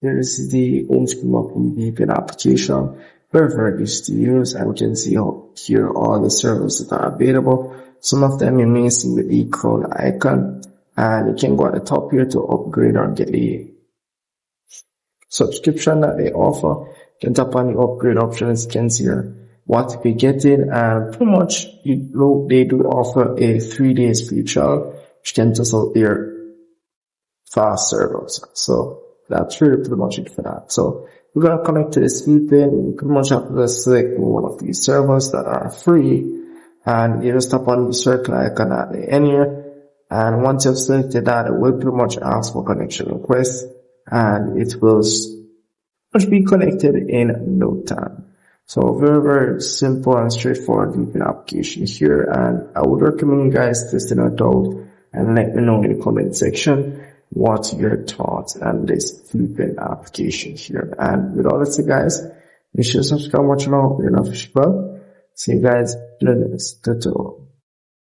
Here is the home screen of the VPN application. Very, very easy to use, and we can see here all the servers that are available. Some of them you may see with the cloud icon, and you can go at the top here to upgrade or get the subscription that they offer. You can tap on the upgrade option, as you can see here what we getting, and pretty much they do offer a 3 days free trial, which can test out their fast servers. So that's really pretty much it for that. So we're going to connect to this VPN. You pretty much have to select one of these servers that are free, and you just tap on the circle icon at the end here. And once you've selected that, it will pretty much ask for connection request, and it will be connected in no time. So very, very simple and straightforward VPN application here, and I would recommend you guys testing it out and let me know in the comment section what's your thoughts on this VPN application here. And with all that said, guys, make sure to subscribe, watch along, you're not official. See you guys in the next tutorial.